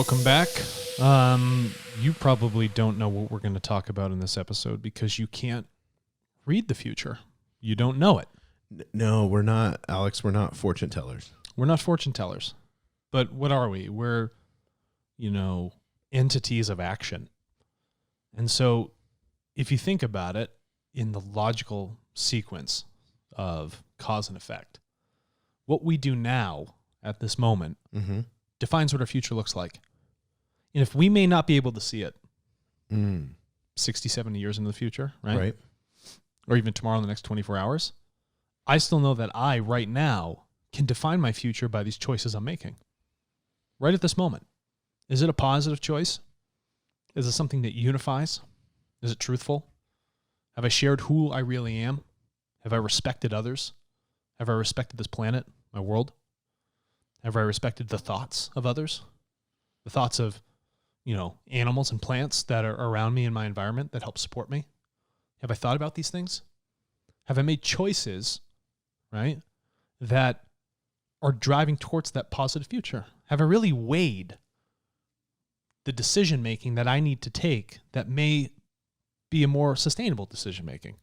Welcome back. You probably don't know what we're going to talk about in this episode because you can't read the future. You don't know it. No, we're not, Alex. We're not fortune tellers. We're not fortune tellers. But what are we? We're, entities of action. And so if you think about it in the logical sequence of cause and effect, what we do now at this moment defines what our future looks like. And if we may not be able to see it 60, 70 years into the future, right? Or even tomorrow in the next 24 hours, I still know that I, right now, can define my future by these choices I'm making. Right at this moment. Is it a positive choice? Is it something that unifies? Is it truthful? Have I shared who I really am? Have I respected others? Have I respected this planet, my world? Have I respected the thoughts of others? The thoughts of, animals and plants that are around me in my environment that help support me? Have I thought about these things? Have I made choices, right, that are driving towards that positive future? Have I really weighed the decision-making that I need to take that may be a more sustainable decision-making?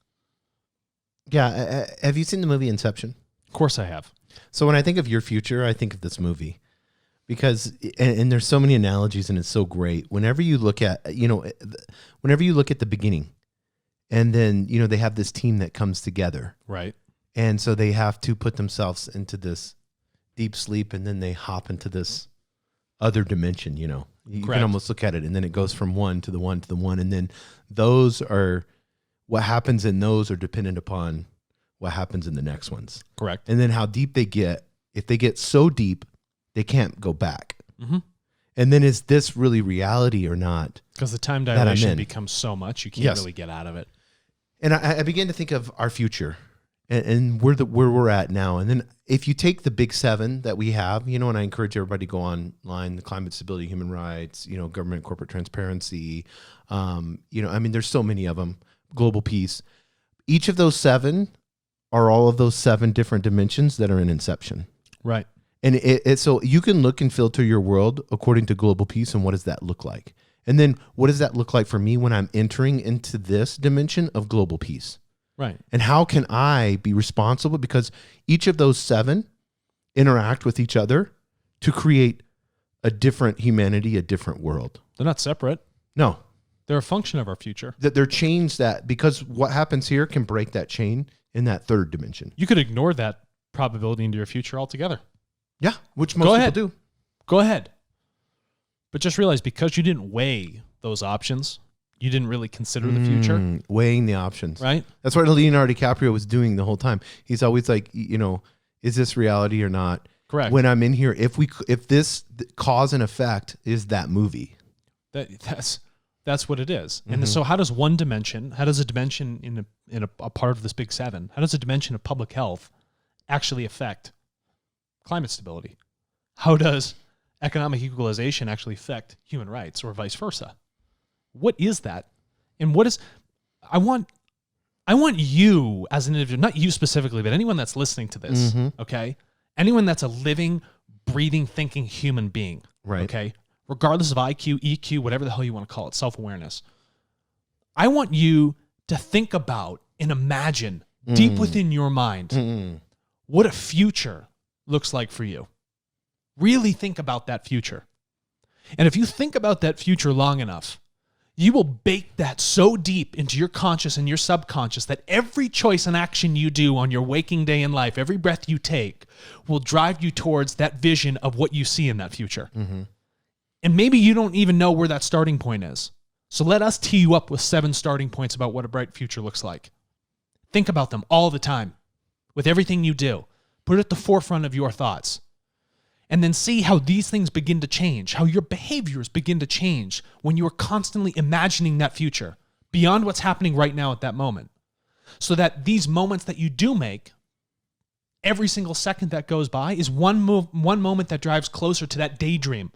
Yeah. Have you seen the movie Inception? Of course I have. So when I think of your future, I think of this movie because, and there's so many analogies and it's so great. Whenever you look at, whenever you look at the beginning and then, they have this team that comes together. Right. And so they have to put themselves into this deep sleep and then they hop into this other dimension, You Correct. can almost look at it and then it goes from one to the one to the one. And then those are, what happens in those are dependent upon what happens in the next ones. Correct. And then how deep they get. If they get so deep, they can't go back. Mm-hmm. And then is this really reality or not? Because the time dilation becomes so much, you can't really get out of it. And I began to think of our future and where we're at now. And then if you take the big seven that we have, and I encourage everybody to go online, the climate stability, human rights, government, corporate transparency, there's so many of them, global peace. Each of those seven are all of those seven different dimensions that are in Inception. Right. And so you can look and filter your world according to global peace and what does that look like? And then what does that look like for me when I'm entering into this dimension of global peace? Right. And how can I be responsible? Because each of those seven interact with each other to create a different humanity, a different world. They're not separate. No. They're a function of our future. That they're chains that, because what happens here can break that chain in that third dimension. You could ignore that probability into your future altogether. Yeah, which most people do. Go ahead. But just realize because you didn't weigh those options, you didn't really consider the future. Weighing the options. Right? That's what Leonardo DiCaprio was doing the whole time. He's always like, is this reality or not? Correct. When I'm in here, if this cause and effect is that movie. That's what it is. And so how does a dimension in a part of this big seven, how does a dimension of public health actually affect climate stability? How does economic equalization actually affect human rights or vice versa? What is that? And I want you as an individual, not you specifically, but anyone that's listening to this, okay? Anyone that's a living, breathing, thinking human being, right? Okay? Regardless of IQ, EQ, whatever the hell you want to call it, self-awareness. I want you to think about and imagine deep within your mind what a future looks like for you. Really think about that future. And if you think about that future long enough, you will bake that so deep into your conscious and your subconscious that every choice and action you do on your waking day in life, every breath you take, will drive you towards that vision of what you see in that future. And maybe you don't even know where that starting point is. So let us tee you up with 7 starting points about what a bright future looks like. Think about them all the time with everything you do. Put it at the forefront of your thoughts. And then see how these things begin to change, how your behaviors begin to change when you are constantly imagining that future beyond what's happening right now at that moment. So that these moments that you do make, every single second that goes by is one moment that drives closer to that daydream,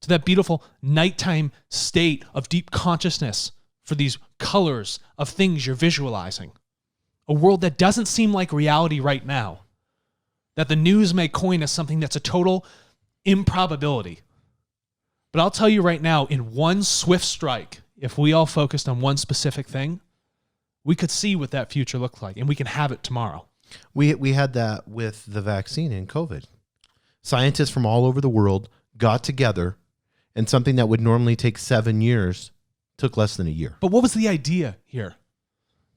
to that beautiful nighttime state of deep consciousness for these colors of things you're visualizing. A world that doesn't seem like reality right now, that the news may coin as something that's a total improbability. But I'll tell you right now, in one swift strike, if we all focused on one specific thing, we could see what that future looks like, and we can have it tomorrow. We had that with the vaccine and COVID. Scientists from all over the world got together, and something that would normally take 7 years took less than a year. But what was the idea here?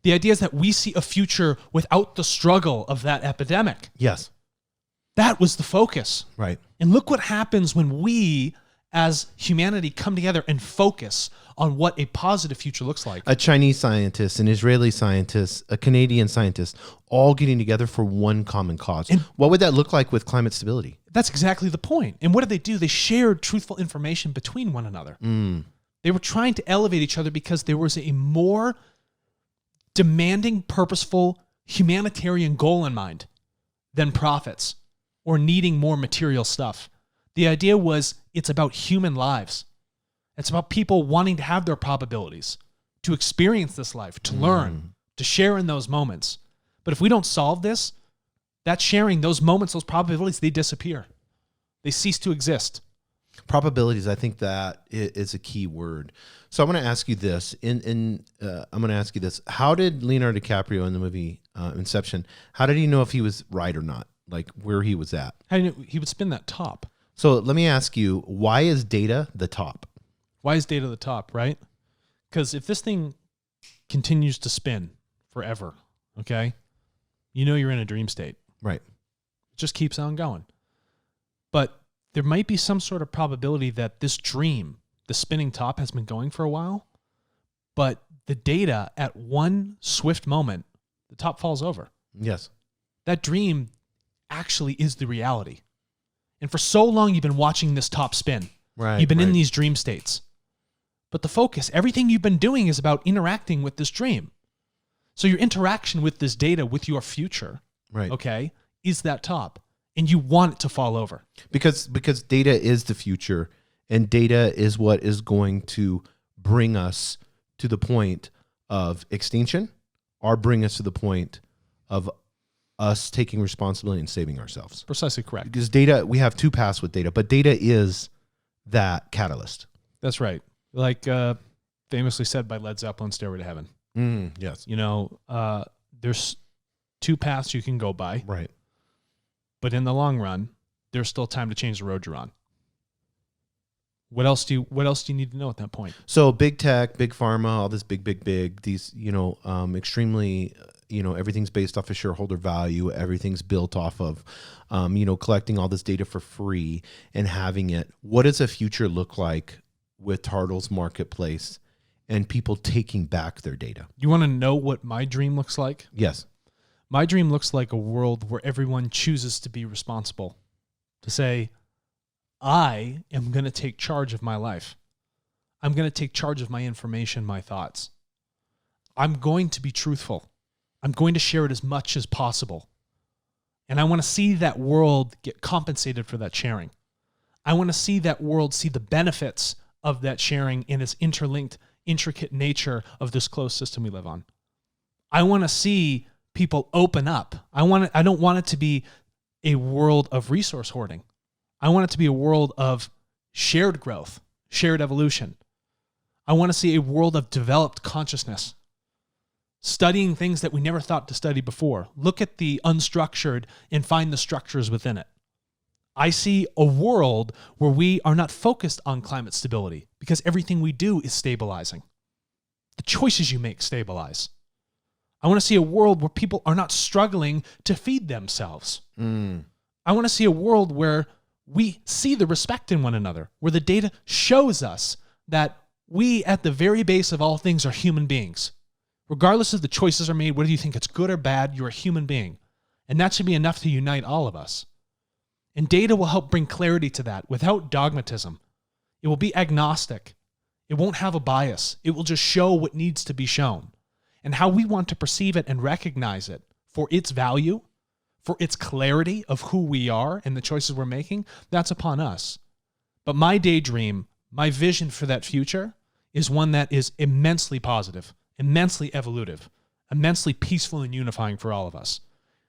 The idea is that we see a future without the struggle of that epidemic. Yes. That was the focus. Right. And look what happens when we, as humanity, come together and focus on what a positive future looks like. A Chinese scientist, an Israeli scientist, a Canadian scientist, all getting together for one common cause. And what would that look like with climate stability? That's exactly the point. And what did they do? They shared truthful information between one another. They were trying to elevate each other because there was a more demanding, purposeful, humanitarian goal in mind than profits or needing more material stuff. The idea was it's about human lives. It's about people wanting to have their probabilities, to experience this life, to learn, to share in those moments. But if we don't solve this, that sharing, those moments, those probabilities, they disappear. They cease to exist. Probabilities, I think that is a key word. So I'm going to ask you this. I'm going to ask you this. How did Leonardo DiCaprio in the movie Inception, how did he know if he was right or not? Like where he was at? How do you know he would spin that top? So let me ask you, why is data the top? Why is data the top, right? Because if this thing continues to spin forever, okay, you know you're in a dream state. Right. It just keeps on going. But there might be some sort of probability that this dream, the spinning top, has been going for a while, but the data at one swift moment, the top falls over. Yes. That dream actually is the reality. And for so long, you've been watching this top spin. Right. You've been in these dream states. But the focus, everything you've been doing is about interacting with this dream. So your interaction with this data, with your future, right, okay, is that top. And you want it to fall over. Because data is the future, and data is what is going to bring us to the point of extinction or bring us to the point of us taking responsibility and saving ourselves. Precisely correct. Because data, we have two paths with data, but data is that catalyst. That's right. Like famously said by Led Zeppelin, Stairway to Heaven. Yes. You know, there's two paths you can go by. Right. But in the long run, there's still time to change the road you're on. What else do you need to know at that point? So big tech, big pharma, all this big, these, extremely, everything's based off of shareholder value. Everything's built off of, collecting all this data for free and having it. What does a future look like with TARTLE's marketplace and people taking back their data? You want to know what my dream looks like? Yes. My dream looks like a world where everyone chooses to be responsible, to say, I am going to take charge of my life. I'm going to take charge of my information, my thoughts. I'm going to be truthful. I'm going to share it as much as possible. And I want to see that world get compensated for that sharing. I want to see that world see the benefits of that sharing in its interlinked, intricate nature of this closed system we live on. I want to see people open up. I don't want it to be a world of resource hoarding. I want it to be a world of shared growth, shared evolution. I want to see a world of developed consciousness, studying things that we never thought to study before. Look at the unstructured and find the structures within it. I see a world where we are not focused on climate stability because everything we do is stabilizing. The choices you make stabilize. I want to see a world where people are not struggling to feed themselves. I want to see a world where we see the respect in one another, where the data shows us that we, at the very base of all things, are human beings. Regardless of the choices are made, whether you think it's good or bad, you're a human being. And that should be enough to unite all of us. And data will help bring clarity to that without dogmatism. It will be agnostic. It won't have a bias. It will just show what needs to be shown. And how we want to perceive it and recognize it for its value, for its clarity of who we are and the choices we're making, that's upon us. But my daydream, my vision for that future is one that is immensely positive, immensely evolutive, immensely peaceful and unifying for all of us.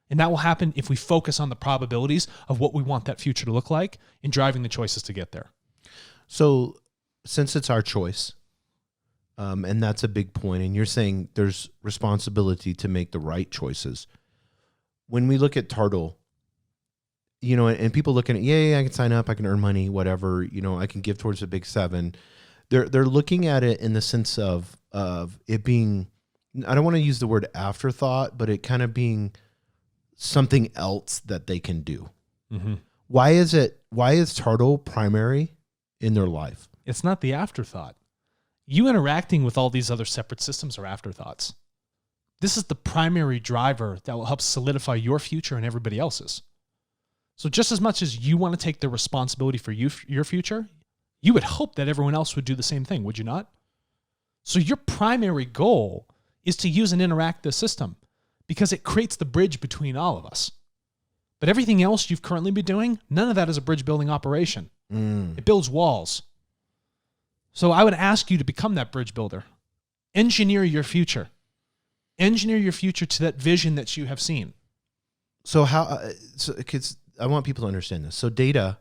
And that will happen if we focus on the probabilities of what we want that future to look like and driving the choices to get there. So since it's our choice, and that's a big point, and you're saying there's responsibility to make the right choices. When we look at TARTLE, and people looking at, I can sign up, I can earn money, whatever, I can give towards the big seven. They're looking at it in the sense of it being, I don't want to use the word afterthought, but it kind of being something else that they can do. Mm-hmm. Why is TARTLE primary in their life? It's not the afterthought. You interacting with all these other separate systems are afterthoughts. This is the primary driver that will help solidify your future and everybody else's. So just as much as you want to take the responsibility for your future, you would hope that everyone else would do the same thing, would you not? So your primary goal is to use and interact this system because it creates the bridge between all of us. But everything else you've currently been doing, none of that is a bridge building operation. It builds walls. So I would ask you to become that bridge builder. Engineer your future. Engineer your future to that vision that you have seen. So because I want people to understand this. So data,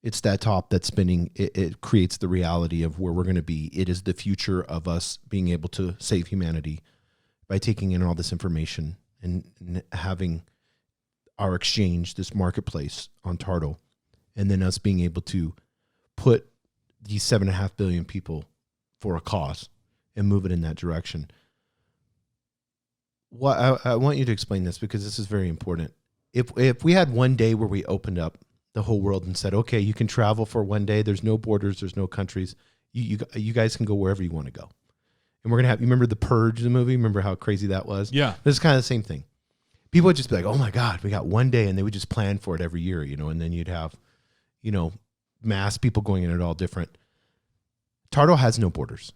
it's that top that's spinning. It creates the reality of where we're going to be. It is the future of us being able to save humanity by taking in all this information and having our exchange, this marketplace on TARTLE, and then us being able to put these 7.5 billion people for a cause and move it in that direction. I want you to explain this because this is very important. If we had one day where we opened up the whole world and said, okay, you can travel for one day. There's no borders. There's no countries. You guys can go wherever you want to go. And we're going to have, you remember The Purge, the movie? Remember how crazy that was? Yeah. This is kind of the same thing. People would just be like, oh my God, we got one day. And they would just plan for it every year, and then you'd have, mass people going in at all different. TARTLE has no borders.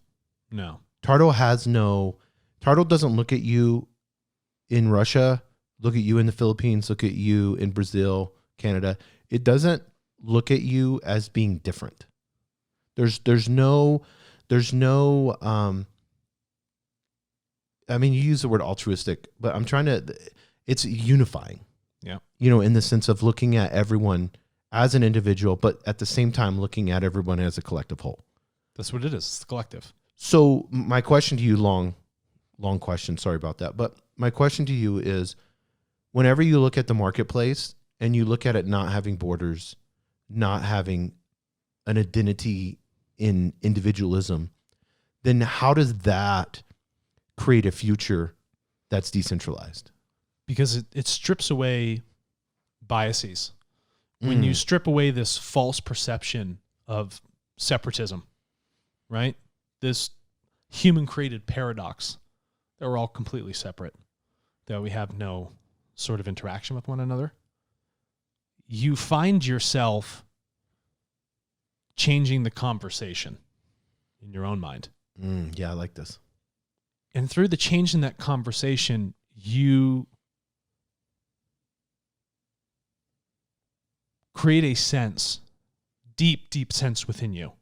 No. TARTLE doesn't look at you in Russia, look at you in the Philippines, look at you in Brazil, Canada. It doesn't look at you as being different. There's no I mean, you use the word altruistic, but it's unifying. Yeah. In the sense of looking at everyone as an individual, but at the same time looking at everyone as a collective whole. That's what it is. It's the collective. So my question to you, long question, sorry about that. But my question to you is, whenever you look at the marketplace and you look at it not having borders, not having an identity in individualism, then how does that create a future that's decentralized? Because it strips away biases. When you strip away this false perception of separatism, right? This human-created paradox that we're all completely separate, that we have no sort of interaction with one another, you find yourself changing the conversation in your own mind. Yeah, I like this. And through the change in that conversation, you create a sense, deep, deep sense within you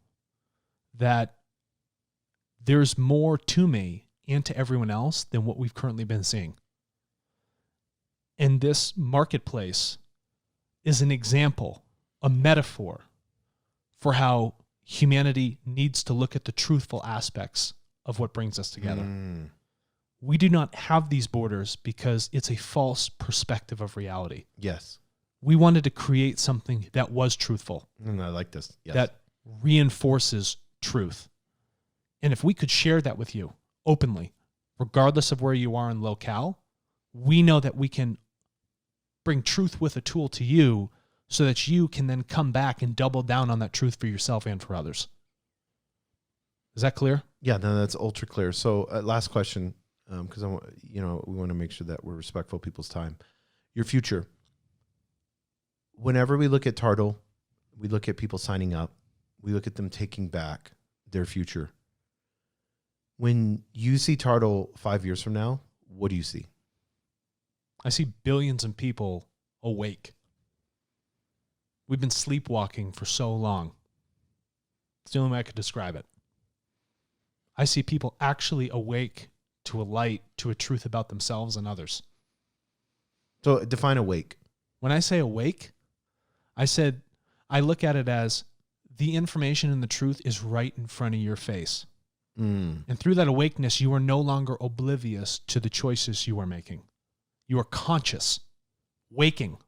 that there's more to me and to everyone else than what we've currently been seeing. And this marketplace is an example, a metaphor for how humanity needs to look at the truthful aspects of what brings us together. We do not have these borders because it's a false perspective of reality. Yes. We wanted to create something that was truthful. I like this. Yes. That reinforces truth. And if we could share that with you openly, regardless of where you are in locale, we know that we can bring truth with a tool to you so that you can then come back and double down on that truth for yourself and for others. Is that clear? Yeah, no, that's ultra clear. So last question, because we want to make sure that we're respectful of people's time. Your future. Whenever we look at TARTLE, we look at people signing up, we look at them taking back their future. When you see TARTLE 5 years from now, what do you see? I see billions of people awake. We've been sleepwalking for so long. It's the only way I could describe it. I see people actually awake to a light, to a truth about themselves and others. So define awake. When I say awake, I look at it as the information and the truth is right in front of your face. Mm. And through that awakeness, you are no longer oblivious to the choices you are making. You are conscious, waking,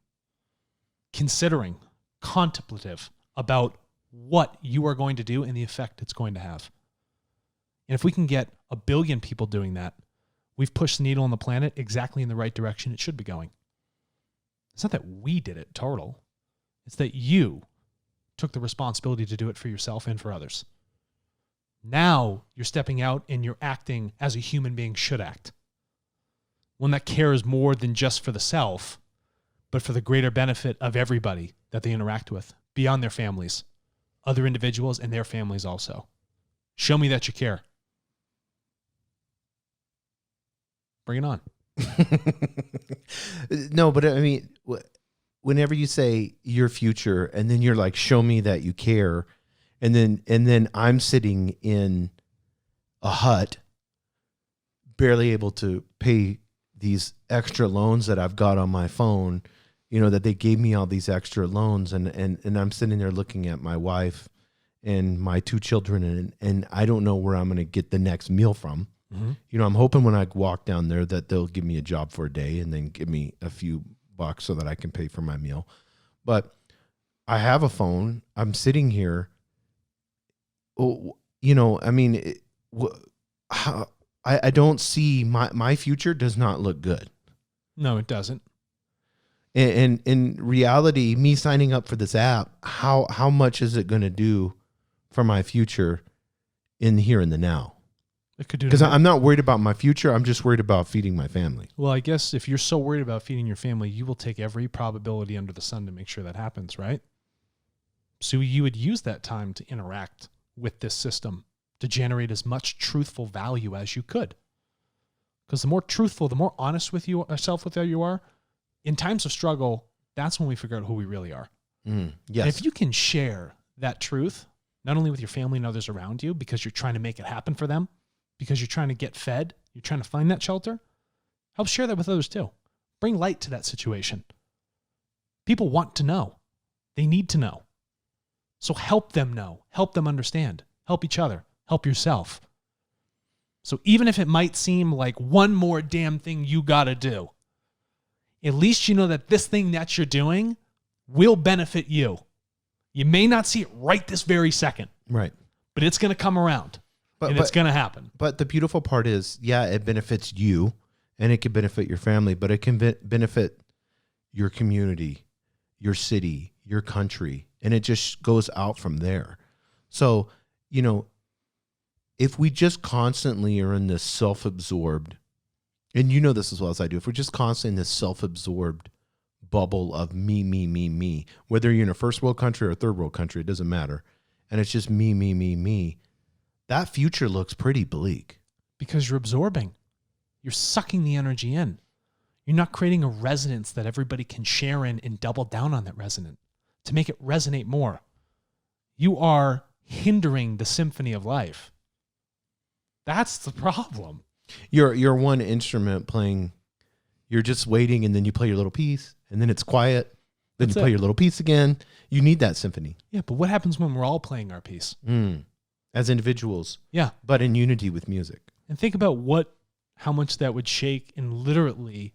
considering, contemplative about what you are going to do and the effect it's going to have. And if we can get 1 billion people doing that, we've pushed the needle on the planet exactly in the right direction it should be going. It's not that we did it, TARTLE. It's that you took the responsibility to do it for yourself and for others. Now you're stepping out and you're acting as a human being should act. One that cares more than just for the self, but for the greater benefit of everybody that they interact with, beyond their families, other individuals and their families also. Show me that you care. Bring it on. No, but I mean, whenever you say your future and then you're like, show me that you care. And then I'm sitting in a hut, barely able to pay these extra loans that I've got on my phone, you know, that they gave me all these extra loans. And I'm sitting there looking at my wife and my 2 children, and I don't know where I'm going to get the next meal from. Mm-hmm. You know, I'm hoping when I walk down there that they'll give me a job for a day and then give me a few bucks so that I can pay for my meal. But I have a phone. I'm sitting here. You know, I mean, I don't see my future does not look good. No, it doesn't. And in reality, me signing up for this app, how much is it going to do for my future in here and the now? It could do, because I'm not worried about my future. I'm just worried about feeding my family. Well, I guess if you're so worried about feeding your family, you will take every probability under the sun to make sure that happens, right? So you would use that time to interact with this system to generate as much truthful value as you could. Because the more truthful, the more honest with yourself with how you are, in times of struggle, that's when we figure out who we really are. Yes. And if you can share that truth, not only with your family and others around you, because you're trying to make it happen for them, because you're trying to get fed, you're trying to find that shelter, help share that with others too. Bring light to that situation. People want to know. They need to know. So help them know. Help them understand. Help each other. Help yourself. So even if it might seem like one more damn thing you got to do, at least you know that this thing that you're doing will benefit you. You may not see it right this very second. Right. But it's going to come around. And it's going to happen. But the beautiful part is, yeah, it benefits you and it can benefit your family, but it can benefit your community, your city, your country, and it just goes out from there. So, you know, if we just constantly are in this self-absorbed, and you know this as well as I do, if we're just constantly in this self-absorbed bubble of me, whether you're in a first world country or a third world country, it doesn't matter, and it's just me, that future looks pretty bleak. Because you're absorbing. You're sucking the energy in. You're not creating a resonance that everybody can share in and double down on that resonance to make it resonate more. You are hindering the symphony of life. That's the problem. You're one instrument playing. You're just waiting, and then you play your little piece, and then it's quiet. Then you play your little piece again. You need that symphony. Yeah, but what happens when we're all playing our piece? As individuals. Yeah. But in unity with music. And think about how much that would shake and literally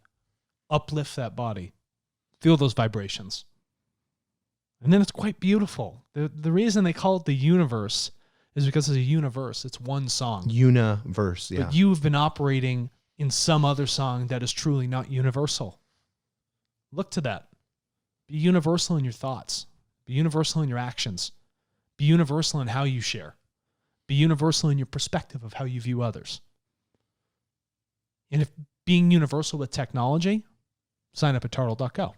uplift that body. Feel those vibrations. And then it's quite beautiful. The reason they call it the universe is because it's a universe. It's one song. Universe, yeah. But you've been operating in some other song that is truly not universal. Look to that. Be universal in your thoughts. Be universal in your actions. Be universal in how you share. Be universal in your perspective of how you view others. And if being universal with technology, sign up at TARTLE.co.